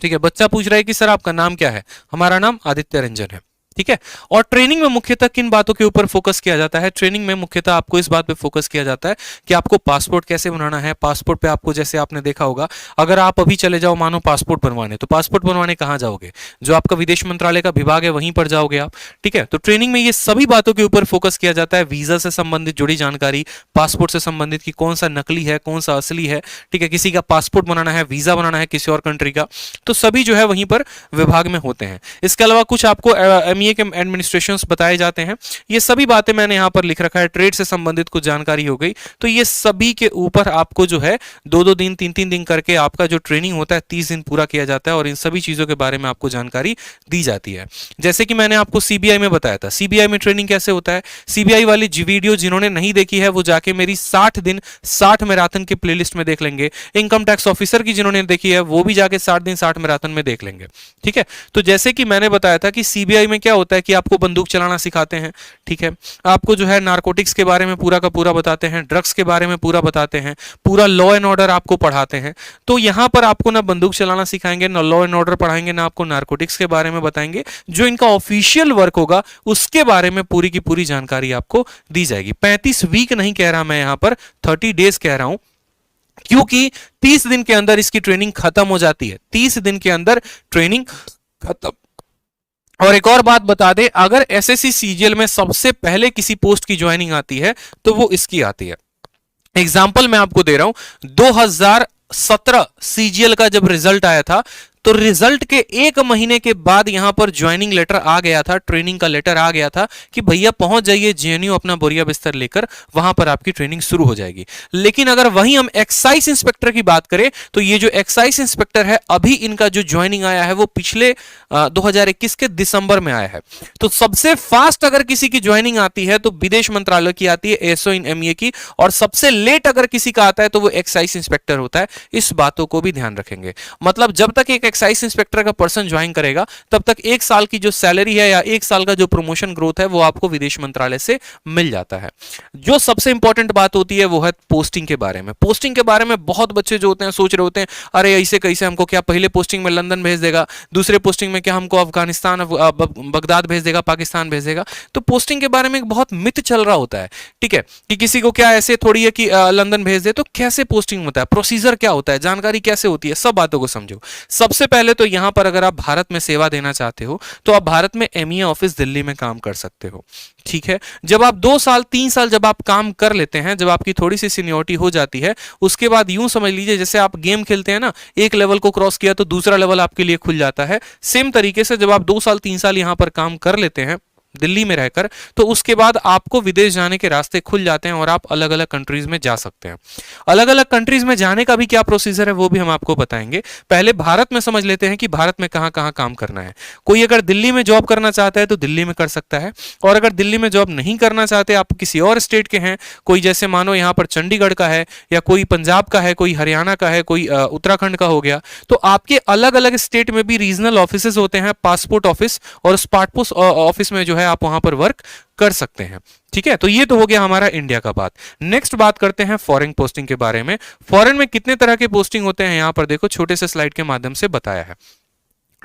ठीक है, बच्चा पूछ रहा है कि सर आपका नाम क्या है? हमारा नाम आदित्य रंजन है। ठीक है, और ट्रेनिंग में मुख्यतः किन बातों के ऊपर फोकस किया जाता है? ट्रेनिंग में मुख्यतः आपको इस बात पे फोकस किया जाता है कि आपको पासपोर्ट कैसे बनाना है। पासपोर्ट पे आपको, जैसे आपने देखा होगा, अगर आप अभी चले जाओ मानो पासपोर्ट बनवाने, तो पासपोर्ट बनवाने कहाँ जाओगे? जो आपका विदेश मंत्रालय का विभाग है वहीं पर जाओगे आप। ठीक है, तो ट्रेनिंग में ये सभी बातों के ऊपर फोकस किया जाता है। वीजा से संबंधित जुड़ी जानकारी, पासपोर्ट से संबंधित कि कौन सा नकली है कौन सा असली है। ठीक है, किसी का पासपोर्ट बनाना है, वीजा बनाना है किसी और कंट्री का, तो सभी जो है वहीं पर विभाग में होते हैं। इसके अलावा कुछ आपको एमईए के एडमिनिस्ट्रेशन बताए जाते हैं। ये सभी बातें मैंने यहां पर लिख रखा है। ट्रेड से संबंधित कुछ जानकारी हो गई, तो ये सभी के ऊपर आपको जो है 2-2 दिन 3-3 दिन करके आपका जो ट्रेनिंग होता है 30 दिन पूरा किया जाता है और इन सभी चीजों के बारे में आपको जानकारी दी जाती है। जैसे कि मैंने आपको सीबीआई में बताया था, सीबीआई में ट्रेनिंग कैसे होता है। सीबीआई वाली वीडियो जिन्होंने नहीं देखी है वो जाके मेरी 60 दिन 60 मैराथन के प्लेलिस्ट में देख लेंगे। इनकम टैक्स ऑफिसर की जिन्होंने देखी है वो भी जाके 60 दिन 60 मैराथन में देख लेंगे। ठीक है, तो जैसे कि मैंने बताया था कि सीबीआई में क्या होता है कि आपको बंदूक चलाना सिखाते हैं। ठीक है, आपको जो है नारकोटिक्स के बारे में पूरा का पूरा बताते हैं, ड्रग्स के बारे में पूरा बताते हैं, पूरा लॉ एंड ऑर्डर आपको पढ़ाते हैं। तो यहां पर आपको ना बंदूक चलाना सिखाएंगे, ना लॉ एंड ऑर्डर पढ़ाएंगे, ना आपको नारकोटिक्स के बारे में बताएंगे। जो इनका ऑफिशियल वर्क होगा उसके बारे में पूरी की पूरी जानकारी आपको दी जाएगी। 35 वीक नहीं कह रहा मैं, यहां पर 30 डेज कह रहा हूं, क्योंकि 30 दिन के अंदर इसकी ट्रेनिंग खत्म हो जाती है। 30 दिन के अंदर ट्रेनिंग खत्म। और एक और बात बता दे, अगर एसएससी सीजीएल में सबसे पहले किसी पोस्ट की ज्वाइनिंग आती है तो वो इसकी आती है। एग्जाम्पल मैं आपको दे रहा हूं, 2017 सीजीएल का जब रिजल्ट आया था तो रिजल्ट के 1 महीने के बाद यहां पर ज्वाइनिंग लेटर आ गया था, ट्रेनिंग का लेटर आ गया था कि भैया पहुंच जाइए जेएनयू अपना बोरिया बिस्तर लेकर, वहां पर आपकी ट्रेनिंग शुरू हो जाएगी। लेकिन अगर वहीं हम एक्साइज इंस्पेक्टर की बात करें तो ये जो एक्साइज इंस्पेक्टर है अभी इनका जो ज्वाइनिंग आया है वो पिछले 2021 के दिसंबर में आया है। तो सबसे फास्ट अगर किसी की ज्वाइनिंग आती है तो विदेश मंत्रालय की आती है, एएसओ इन एमईए की, और सबसे लेट अगर किसी का आता है तो वो एक्साइज इंस्पेक्टर होता है। इस बातों को भी ध्यान रखेंगे। मतलब जब तक एक एक्साइज इंस्पेक्टर का पर्सन ज्वाइन करेगा तब तक 1 साल की जो सैलरी है या 1 साल का जो प्रमोशन ग्रोथ है वो आपको विदेश मंत्रालय से मिल जाता है। जो सबसे इंपॉर्टेंट बात होती है वो है पोस्टिंग के बारे में। पोस्टिंग के बारे में बहुत बच्चे जो होते हैं सोच रहे होते हैं, अरे ऐसे कैसे, हमको क्या पहले पोस्टिंग में लंदन भेज देगा, दूसरे पोस्टिंग में क्या हमको अफगानिस्तान बगदाद भेज देगा, पाकिस्तान भेज देगा। तो पोस्टिंग के बारे में एक बहुत मिथ चल रहा होता है। ठीक है, कि किसी को क्या ऐसे थोड़ी है कि लंदन भेज दे, तो कैसे पोस्टिंग होता है, प्रोसीजर क्या होता है, जानकारी कैसे होती है, सब बातों को समझो। सबसे पहले तो यहां पर अगर आप भारत में सेवा देना चाहते हो तो आप भारत में एमईए ऑफिस दिल्ली में काम कर सकते हो। ठीक है, जब आप 2 साल 3 साल जब आप काम कर लेते हैं, जब आपकी थोड़ी सी सीनियरिटी हो जाती है, उसके बाद यूं समझ लीजिए जैसे आप गेम खेलते हैं ना, एक लेवल को क्रॉस किया तो दूसरा लेवल आपके लिए खुल जाता है। सेम तरीके से जब आप 2 साल 3 साल यहां पर काम कर लेते हैं दिल्ली में रहकर, तो उसके बाद आपको विदेश जाने के रास्ते खुल जाते हैं और आप अलग अलग कंट्रीज में जा सकते हैं। अलग अलग कंट्रीज में जाने का भी क्या प्रोसीजर है वो भी हम आपको बताएंगे। पहले भारत में समझ लेते हैं कि भारत में कहां कहां काम करना है। कोई अगर दिल्ली में जॉब करना चाहता है तो दिल्ली में कर सकता है, और अगर दिल्ली में जॉब नहीं करना चाहते, आप किसी और स्टेट के हैं, कोई जैसे मानो यहां पर चंडीगढ़ का है, या कोई पंजाब का है, कोई हरियाणा का है, कोई उत्तराखंड का हो गया, तो आपके अलग अलग स्टेट में भी रीजनल ऑफिसेज होते हैं, पासपोर्ट ऑफिस, और उस पासपोर्ट ऑफिस में जो है आप वहां पर वर्क कर सकते हैं। ठीक है, तो ये तो हो गया हमारा इंडिया का बात। नेक्स्ट बात करते हैं फॉरेन पोस्टिंग के बारे में। फॉरेन में कितने तरह के पोस्टिंग होते हैं यहां पर देखो, छोटे से स्लाइड के माध्यम से बताया है।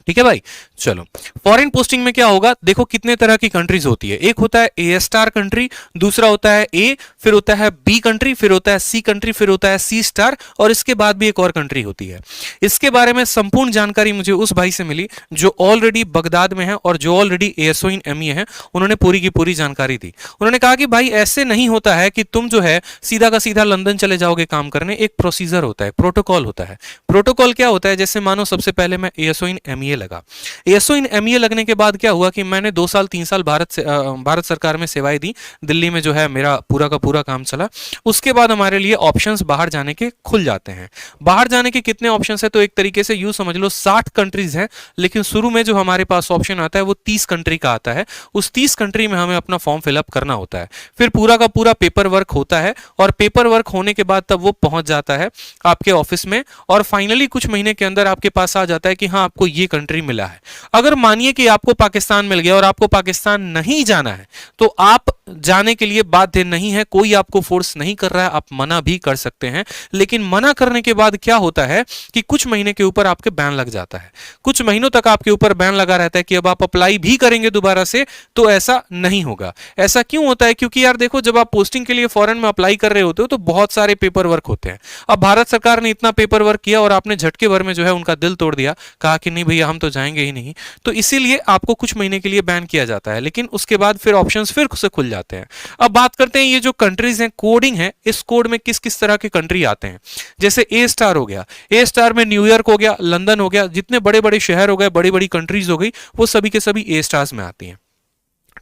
ठीक है भाई, चलो फॉरेन पोस्टिंग में क्या होगा, देखो कितने तरह की कंट्रीज होती है। एक होता है ए स्टार कंट्री, दूसरा होता है ए, फिर होता है बी कंट्री, फिर होता है सी कंट्री, फिर होता है सी स्टार, और इसके बाद भी एक और कंट्री होती है। इसके बारे में संपूर्ण जानकारी मुझे उस भाई से मिली जो ऑलरेडी बगदाद में है और जो ऑलरेडी एएसओ इन एमईए है। उन्होंने पूरी की पूरी जानकारी दी। उन्होंने कहा कि भाई ऐसे नहीं होता है कि तुम जो है सीधा का सीधा लंदन चले जाओगे काम करने। एक प्रोसीजर होता है, प्रोटोकॉल होता है। प्रोटोकॉल क्या होता है, जैसे मानो सबसे पहले मैं एएसओ इन एमईए एमईए लगा। एएसओ इन एमईए लगने के बाद क्या हुआ कि मैंने 2 साल 3 साल भारत सरकार में सेवाएं दी, दिल्ली में जो है मेरा पूरा का पूरा काम चला। उसके बाद हमारे लिए ऑप्शंस बाहर जाने के खुल जाते हैं। बाहर जाने के कितने ऑप्शंस है, तो एक तरीके से यूं समझ लो 60 कंट्रीज हैं, लेकिन शुरू में जो हमारे पास ऑप्शन आता है वो 30 कंट्री का आता है। उस 30 कंट्री में हमें अपना फॉर्म फिलअप करना होता है, फिर पूरा का पूरा पेपर वर्क होता है, और पेपर वर्क होने के बाद तब वो पहुंच जाता है आपके ऑफिस में, और फाइनली कुछ महीने के अंदर आपके पास आ जाता है कि हाँ आपको ये कंट्री मिला है। अगर मानिए कि आपको पाकिस्तान मिल गया और आपको पाकिस्तान नहीं जाना है, तो आप जाने के लिए बाध्य नहीं है, कोई आपको फोर्स नहीं कर रहा है, आप मना भी कर सकते हैं। लेकिन मना करने के बाद क्या होता है कि कुछ महीने के ऊपर आपके बैन लग जाता है, कुछ महीनों तक आपके ऊपर बैन लगा रहता है कि अब आप अप्लाई भी करेंगे दोबारा से तो ऐसा नहीं होगा। ऐसा क्यों होता है? क्योंकि यार देखो, जब आप पोस्टिंग के लिए फॉरेन में अप्लाई कर रहे होते हो तो बहुत सारे पेपर वर्क होते हैं। अब भारत सरकार ने इतना पेपर वर्क किया और आपने झटके भर में जो है उनका दिल तोड़ दिया, कहा कि नहीं भैया हम तो जाएंगे ही नहीं, तो इसीलिए आपको कुछ महीने के लिए बैन किया जाता है। लेकिन उसके बाद फिर ऑप्शंस फिर से खुल जाते हैं। अब बात करते हैं ये जो कंट्रीज हैं, कोडिंग है, इस कोड में किस किस तरह के कंट्री आते हैं। जैसे ए स्टार हो गया, ए स्टार में न्यूयॉर्क हो गया, लंदन हो गया, जितने बड़े बड़े शहर हो गए, बड़ी बड़ी कंट्रीज हो गई, वो सभी के सभी ए स्टार्स में आती हैं।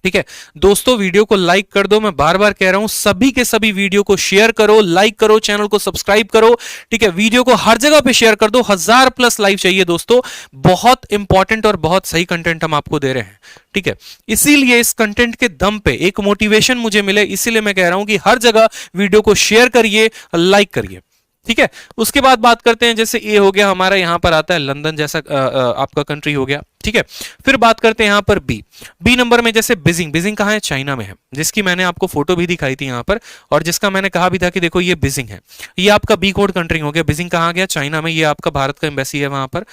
ठीक है दोस्तों, वीडियो को लाइक कर दो, मैं बार बार कह रहा हूं सभी के सभी वीडियो को शेयर करो, लाइक करो, चैनल को सब्सक्राइब करो। ठीक है, वीडियो को हर जगह पे शेयर कर दो, 1000+ लाइव चाहिए दोस्तों, बहुत इंपॉर्टेंट और बहुत सही कंटेंट हम आपको दे रहे हैं। ठीक है, इसीलिए इस कंटेंट के दम पे एक मोटिवेशन मुझे मिले, इसीलिए मैं कह रहा हूं कि हर जगह वीडियो को शेयर करिए, लाइक करिए। ठीक है, उसके बाद बात करते हैं, जैसे ए हो गया हमारा, यहां पर आता है लंदन जैसा आपका कंट्री हो गया। ठीक है, फिर बात करते हैं यहां पर बी नंबर में, जैसे बीजिंग। बीजिंग कहां है? चाइना में है, जिसकी मैंने आपको फोटो भी दिखाई थी यहां पर, और जिसका मैंने कहा भी था कि देखो ये बीजिंग है। ये आपका बी कोड कंट्री हो गया। बीजिंग कहां गया? चाइना में। ये आपका भारत का एम्बेसी है वहां पर।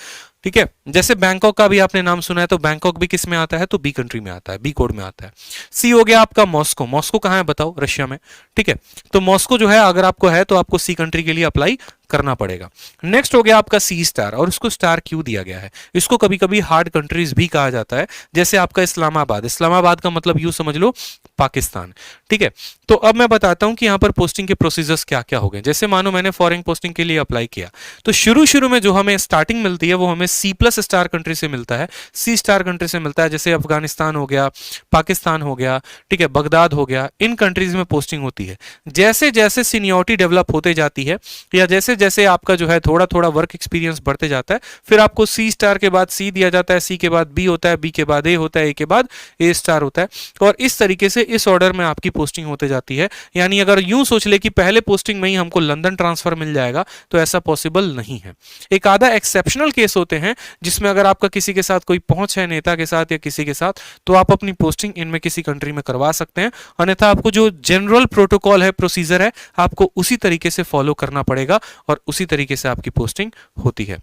ठीक है, जैसे बैंकॉक का भी आपने नाम सुना है, तो बैंकॉक भी किस में आता है? तो बी कंट्री में आता है, बी कोड में आता है। सी हो गया आपका मॉस्को। मॉस्को कहां है बताओ? रशिया में। ठीक है, तो मॉस्को जो है अगर आपको है तो आपको सी कंट्री के लिए अप्लाई करना पड़ेगा। नेक्स्ट हो गया आपका सी स्टार, और इसको स्टार क्यों दिया गया है? इसको कभी कभी हार्ड कंट्रीज भी कहा जाता है, जैसे आपका इस्लामाबाद। इस्लामाबाद का मतलब यूं समझ लो पाकिस्तान। ठीक है, तो अब मैं बताता हूं कि यहां पर पोस्टिंग के प्रोसीजर्स क्या क्या हो गए। जैसे मानो मैंने फॉरेन पोस्टिंग के लिए अप्लाई किया, तो शुरू में जो हमें स्टार्टिंग मिलती है वो हमें C+ स्टार कंट्री से मिलता है, C स्टार कंट्री से मिलता है। जैसे अफगानिस्तान हो गया, पाकिस्तान हो गया, ठीक है, बगदाद हो गया, इन कंट्रीज में पोस्टिंग होती है। जैसे जैसे सीनियरिटी डेवलप होते जाती है, या जैसे जैसे आपका जो है थोड़ा थोड़ा वर्क एक्सपीरियंस बढ़ते जाता है, फिर आपको C स्टार के बाद C दिया जाता है, C के बाद B होता है, B के बाद A होता है, A के बाद A स्टार होता है, और इस तरीके से इस ऑर्डर में आपकी पोस्टिंग होते जाती है। यानी अगर यूं सोच ले कि पहले पोस्टिंग में ही हमको लंदन ट्रांसफर मिल जाएगा, तो ऐसा पॉसिबल नहीं है। एक आधा एक्सेप्शनल केस होते हैं जिसमें अगर आपका किसी के साथ कोई पहुंच है, नेता के साथ या किसी के साथ, तो आप अपनी पोस्टिंग इनमें किसी कंट्री में करवा सकते हैं। अन्यथा आपको जो जनरल प्रोटोकॉल है, प्रोसीजर है, आपको उसी तरीके से फॉलो करना पड़ेगा, और उसी तरीके से आपकी पोस्टिंग होती है।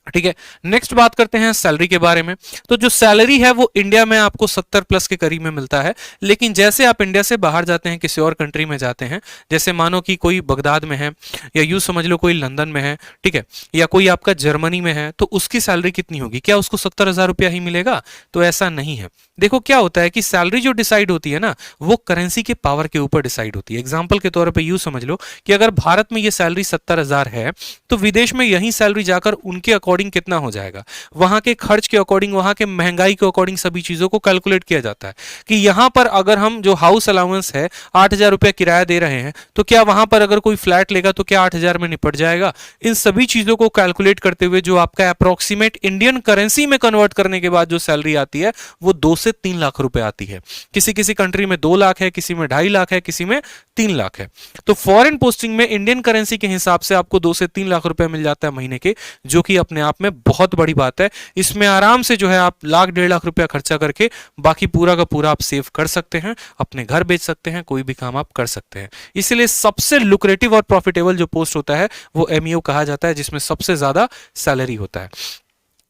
ठीक है, नेक्स्ट बात करते हैं सैलरी के बारे में। तो जो सैलरी है वो इंडिया में आपको 70+ के करीब में मिलता है, लेकिन जैसे आप इंडिया से बाहर जाते हैं, किसी और कंट्री में जाते हैं, जैसे मानो कि कोई बगदाद में है, या यूं समझ लो कोई लंदन में है, ठीक है, या कोई आपका जर्मनी में है, तो उसकी सैलरी कितनी होगी? क्या उसको 70,000 रुपया ही मिलेगा? तो ऐसा नहीं है। देखो क्या होता है कि सैलरी जो डिसाइड होती है ना, वो करेंसी के पावर के ऊपर डिसाइड होती है। एग्जाम्पल के तौर पर यूं समझ लो कि अगर भारत में ये सैलरी 70,000 है, तो विदेश में यही सैलरी जाकर उनके अकॉर्डिंग कितना हो जाएगा, वहां के खर्च के अकॉर्डिंग, वहां के महंगाई के अकॉर्डिंग सभी चीजों को कैलकुलेट किया जाता है कि यहां पर अगर हम जो हाउस अलाउंस है 8,000 रुपया किराया दे रहे हैं, तो क्या वहां पर अगर कोई फ्लैट लेगा तो क्या 8,000 में निपट जाएगा? इन सभी चीजों को कैलकुलेट करते हुए जो आपका अप्रोक्सीमेट इंडियन करेंसी में कन्वर्ट करने के बाद जो सैलरी आती है वो 2 से 3 लाख रुपए आती है। किसी किसी कंट्री में 2 लाख है, किसी में 2.5 लाख है, किसी में 3 लाख है। तो फॉरेन पोस्टिंग में इंडियन करेंसी के हिसाब से आपको 2 से 3 लाख रुपए मिल जाता है महीने के, जो कि अपने आप में बहुत बड़ी बात है। इसमें आराम से जो है आप 1 लाख 1.5 लाख रुपया खर्चा करके बाकी पूरा का पूरा आप सेव कर सकते हैं, अपने घर बेच सकते हैं, कोई भी काम आप कर सकते हैं। इसलिए सबसे लुक्रेटिव और प्रॉफिटेबल जो पोस्ट होता है वो एमईओ कहा जाता है, जिसमें सबसे ज्यादा सैलरी होता है।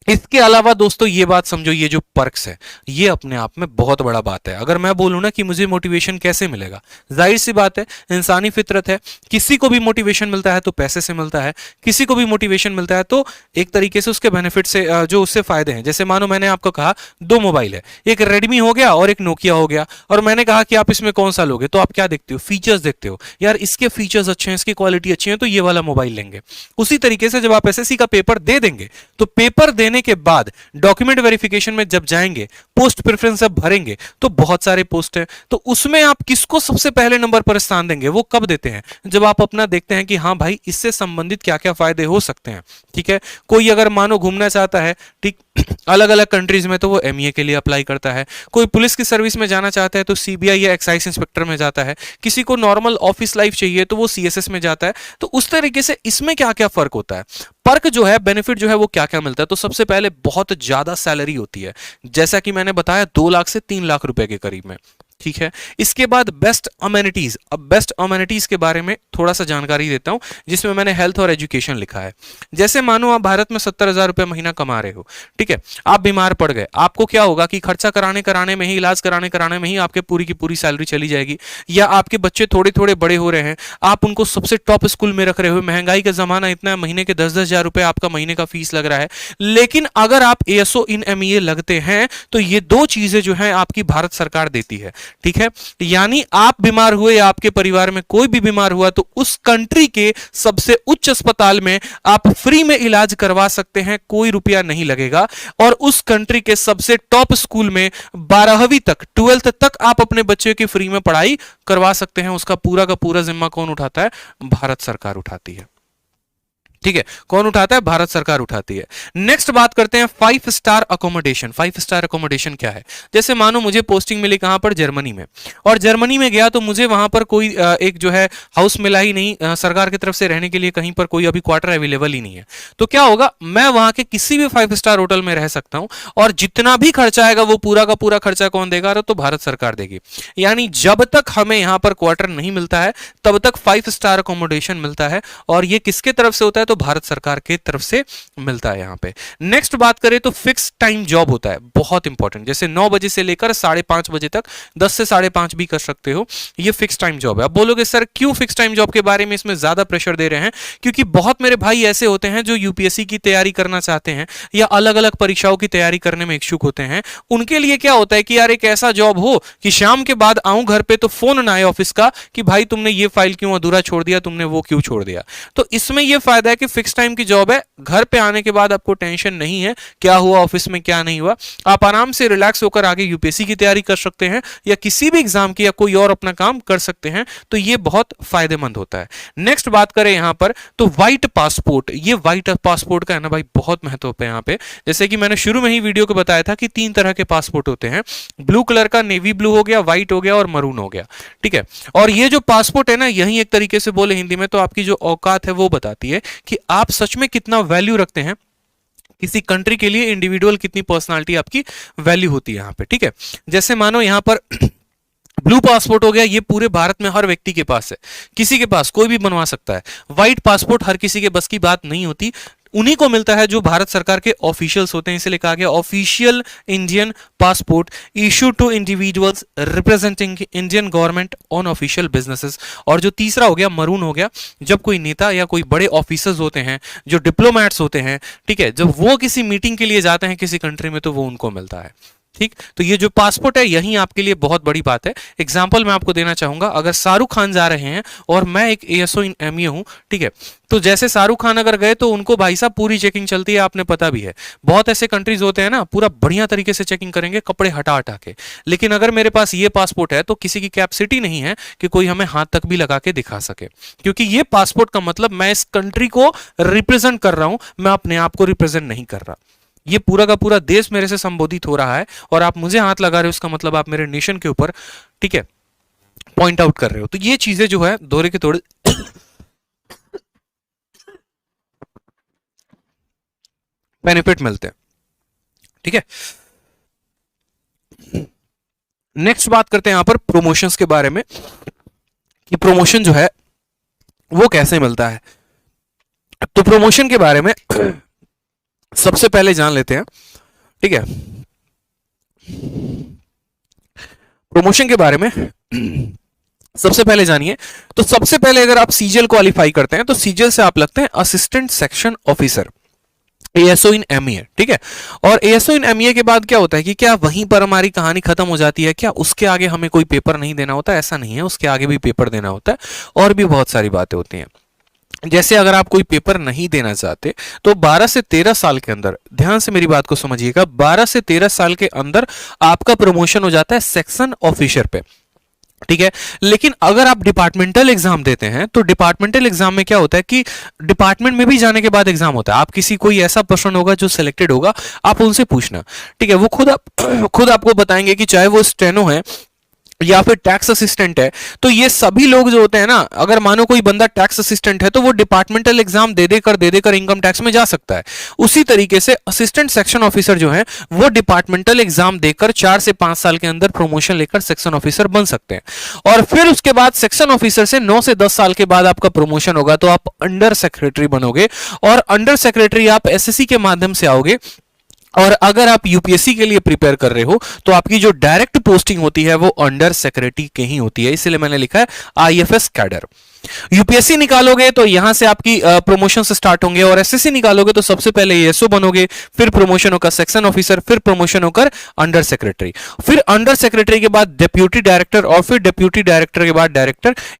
इसके अलावा दोस्तों ये बात समझो, ये जो पर्क्स है ये अपने आप में बहुत बड़ा बात है। अगर मैं बोलूं ना कि मुझे मोटिवेशन कैसे मिलेगा, जाहिर सी बात है, इंसानी फितरत है, किसी को भी मोटिवेशन मिलता है तो पैसे से मिलता है, किसी को भी मोटिवेशन मिलता है तो एक तरीके से उसके बेनिफिट से, जो उससे फायदे हैं। जैसे मानो मैंने आपको कहा 2 मोबाइल है, एक रेडमी हो गया और एक नोकिया हो गया, और मैंने कहा कि आप इसमें कौन सा लोगे, तो आप क्या देखते हो? फीचर्स देखते हो, यार इसके फीचर्स अच्छे हैं, इसकी क्वालिटी अच्छी है, तो ये वाला मोबाइल लेंगे। उसी तरीके से जब आप एसएससी का पेपर दे देंगे, तो पेपर देने लेने के बाद डॉक्यूमेंट वेरिफिकेशन में जब जाएंगे, पोस्ट प्रेफरेंस जब भरेंगे, तो बहुत सारे पोस्ट हैं, तो उसमें आप किसको सबसे पहले नंबर पर स्थान देंगे? वो कब देते हैं? जब आप अपना देखते हैं कि हाँ भाई इससे संबंधित क्या क्या फायदे हो सकते हैं। ठीक है, कोई अगर मानो घूमना चाहता है, ठीक, अलग अलग कंट्रीज में, तो वो एमईए के लिए अप्लाई करता है। कोई पुलिस की सर्विस में जाना चाहता है तो सीबीआई या एक्साइज इंस्पेक्टर में जाता है। किसी को नॉर्मल ऑफिस लाइफ चाहिए तो वो सीएसएस में जाता है। तो उस तरीके से इसमें क्या क्या फर्क होता है, पर्क जो है, बेनिफिट जो है वो क्या क्या मिलता है? तो सबसे पहले बहुत ज्यादा सैलरी होती है, जैसा कि मैंने बताया 2 लाख से 3 लाख रुपए के करीब में। ठीक है, इसके बाद बेस्ट अमेनिटीज। अब बेस्ट अमेनिटीज के बारे में थोड़ा सा जानकारी देता हूं, जिसमें मैंने हेल्थ और एजुकेशन लिखा है। जैसे मानो आप भारत में 70,000 रुपए महीना कमा रहे हो, ठीक है, आप बीमार पड़ गए, आपको क्या होगा कि खर्चा कराने में ही, इलाज कराने में ही आपके पूरी की पूरी सैलरी चली जाएगी। या आपके बच्चे थोड़े थोड़े बड़े हो रहे हैं, आप उनको सबसे टॉप स्कूल में रख रहे हो, महंगाई का जमाना इतना, महीने के 10-10 हजार रुपए आपका महीने का फीस लग रहा है। लेकिन अगर आप एएसओ इन एमईए लगते हैं तो ये दो चीजें जो है आपकी भारत सरकार देती है। ठीक है, यानी आप बीमार हुए या आपके परिवार में कोई भी बीमार हुआ तो उस कंट्री के सबसे उच्च अस्पताल में आप फ्री में इलाज करवा सकते हैं, कोई रुपया नहीं लगेगा। और उस कंट्री के सबसे टॉप स्कूल में 12वीं तक, 12th तक आप अपने बच्चे की फ्री में पढ़ाई करवा सकते हैं। उसका पूरा का पूरा जिम्मा कौन उठाता है? भारत सरकार उठाती है। ठीक है, कौन उठाता है? भारत सरकार उठाती है। नेक्स्ट बात करते हैं 5 स्टार अकोमोडेशन। 5 स्टार अकोमोडेशन क्या है? जैसे मानो मुझे पोस्टिंग मिली कहां पर? जर्मनी में, और जर्मनी में गया तो मुझे वहां पर कोई एक जो है हाउस मिला ही नहीं, सरकार की तरफ से रहने के लिए कहीं पर कोई अभी क्वार्टर अवेलेबल ही नहीं है। तो क्या होगा, मैं वहां के किसी भी 5 स्टार होटल में रह सकता हूं, और जितना भी खर्चा आएगा वो पूरा का पूरा खर्चा कौन देगा? तो भारत सरकार देगी। यानी जब तक हमें यहां पर क्वार्टर नहीं मिलता है तब तक 5 स्टार अकोमोडेशन मिलता है, और ये किसके तरफ से होता है? तो भारत सरकार की तरफ से मिलता है यहां पे। नेक्स्ट बात करें तो फिक्स टाइम जॉब होता है, बहुत इंपॉर्टेंट। जैसे 9 बजे से लेकर 5:30 बजे तक, 10 से 5:30 भी कर सकते हो, ये फिक्स टाइम जॉब है। अब बोलोगे सर क्यों फिक्स टाइम जॉब के बारे में इसमें ज्यादा प्रेशर दे रहे हैं? क्योंकि बहुत मेरे भाई ऐसे होते हैं जो यूपीएससी की तैयारी करना चाहते हैं या अलग अलग परीक्षाओं की तैयारी करने में इच्छुक होते हैं। उनके लिए क्या होता है कि यार एक ऐसा जॉब हो कि शाम के बाद आऊं घर पे तो फोन ना आए ऑफिस का कि भाई तुमने ये फाइल क्यों अधूरा छोड़ दिया, तुमने वो क्यों छोड़ दिया। तो इसमें यह फायदा है कि फिक्स टाइम की जॉब है, घर पे आने के बाद आपको टेंशन नहीं है क्या हुआ ऑफिस में क्या नहीं हुआ, आप आराम से रिलैक्स होकर आगे यूपीएससी की तैयारी कर सकते हैं या किसी भी एग्जाम की या कोई और अपना काम कर सकते हैं। तो ये बहुत फायदेमंद होता है। नेक्स्ट बात करें यहां पर तो व्हाइट पासपोर्ट। ये व्हाइट पासपोर्ट का है ना भाई बहुत महत्व है यहां पे। जैसे कि मैंने शुरू में ही वीडियो को बताया था कि 3 तरह के पासपोर्ट होते हैं, ब्लू कलर का, नेवी ब्लू हो गया, व्हाइट हो गया और मरून हो गया। ठीक है, और ये जो पासपोर्ट है ना, यही एक तरीके से बोले हिंदी में तो आपकी जो औकात है वो बताती है कि आप सच में कितना वैल्यू रखते हैं किसी कंट्री के लिए, इंडिविजुअल कितनी पर्सनालिटी आपकी वैल्यू होती है यहां पे। ठीक है, जैसे मानो यहां पर ब्लू पासपोर्ट हो गया, ये पूरे भारत में हर व्यक्ति के पास है, किसी के पास कोई भी बनवा सकता है। व्हाइट पासपोर्ट हर किसी के बस की बात नहीं होती, उन्हीं को मिलता है जो भारत सरकार के ऑफिशियल्स होते हैं। इसे लिखा गया official Indian passport issue to individuals representing Indian government on official businesses. और जो तीसरा हो गया मरून हो गया, जब कोई नेता या कोई बड़े ऑफिसर्स होते हैं, जो डिप्लोमैट्स होते हैं, ठीक है, जब वो किसी मीटिंग के लिए जाते हैं किसी कंट्री में तो वो उनको मिलता है। ठीक, तो ये जो पासपोर्ट है यही आपके लिए बहुत बड़ी बात है। एग्जांपल मैं आपको देना चाहूंगा, अगर शाहरुख खान जा रहे हैं और मैं एक एएसओ इन एमईए हूं, ठीक है, तो जैसे शाहरुख खान अगर गए तो उनको भाई साहब पूरी चेकिंग चलती है, आपने पता भी है। बहुत ऐसे कंट्रीज होते हैं ना, पूरा बढ़िया तरीके से चेकिंग करेंगे कपड़े हटा हटा के। लेकिन अगर मेरे पास ये पासपोर्ट है तो किसी की कैपेसिटी नहीं है कि कोई हमें हाथ तक भी लगा के दिखा सके, क्योंकि ये पासपोर्ट का मतलब मैं इस कंट्री को रिप्रेजेंट कर रहा हूं, मैं अपने आप को रिप्रेजेंट नहीं कर रहा। ये पूरा का पूरा देश मेरे से संबोधित हो रहा है और आप मुझे हाथ लगा रहे हो, उसका मतलब आप मेरे नेशन के ऊपर, ठीक है, पॉइंट आउट कर रहे हो। तो ये चीजें जो है दोहरे के थोड़े बेनिफिट मिलते हैं। ठीक है, नेक्स्ट बात करते हैं यहां पर प्रमोशंस के बारे में कि प्रमोशन जो है वो कैसे मिलता है। तो प्रमोशन के बारे में सबसे पहले जान लेते हैं। ठीक है, प्रमोशन के बारे में सबसे पहले जानिए। तो सबसे पहले अगर आप सीजीएल क्वालिफाई करते हैं तो सीजीएल से आप लगते हैं असिस्टेंट सेक्शन ऑफिसर, एएसओ इन एमईए। ठीक है, और एएसओ इन एमईए के बाद क्या होता है कि क्या वहीं पर हमारी कहानी खत्म हो जाती है? क्या उसके आगे हमें कोई पेपर नहीं देना होता? ऐसा नहीं है, उसके आगे भी पेपर देना होता है और भी बहुत सारी बातें होती हैं। जैसे अगर आप कोई पेपर नहीं देना चाहते तो 12 से 13 साल के अंदर, ध्यान से मेरी बात को समझिएगा, 12 से 13 साल के अंदर आपका प्रमोशन हो जाता है सेक्शन ऑफिसर पे, ठीक है। लेकिन अगर आप डिपार्टमेंटल एग्जाम देते हैं तो डिपार्टमेंटल एग्जाम में क्या होता है कि डिपार्टमेंट में भी जाने के बाद एग्जाम होता है। आप किसी कोई ऐसा पर्सन होगा जो सिलेक्टेड होगा, आप उनसे पूछना, ठीक है, वो खुद आपको बताएंगे कि चाहे वो स्टेनो है या फिर टैक्स असिस्टेंट है, तो ये सभी लोग जो होते हैं ना, अगर मानो कोई बंदा टैक्स असिस्टेंट है तो वो डिपार्टमेंटल एग्जाम दे देकर इनकम टैक्स में जा सकता है। उसी तरीके से असिस्टेंट सेक्शन ऑफिसर जो है वो डिपार्टमेंटल एग्जाम देकर 4 से 5 साल के अंदर प्रमोशन लेकर सेक्शन ऑफिसर बन सकते हैं। और फिर उसके बाद सेक्शन ऑफिसर से 9 से 10 साल के बाद आपका प्रमोशन होगा तो आप अंडर सेक्रेटरी बनोगे, और अंडर सेक्रेटरी आप एसएससी के माध्यम से आओगे। और अगर आप यूपीएससी के लिए प्रिपेयर कर रहे हो तो आपकी जो डायरेक्ट पोस्टिंग होती है वो अंडर सेक्रेटरी के ही होती है, इसलिए मैंने लिखा है आईएफएस कैडर। यूपीएससी निकालोगे तो यहां से आपकी प्रमोशन से स्टार्ट होंगे, और एसएससी निकालोगे तो सबसे पहले एएसओ बनोगे, फिर प्रमोशन होकर सेक्शन ऑफिसर, फिर प्रमोशन होकर अंडर सेक्रेटरी, फिर अंडर सेक्रेटरी के बाद डिप्यूटी डायरेक्टर, और फिर डिप्यूटी डायरेक्टर के बाद डायरेक्टर।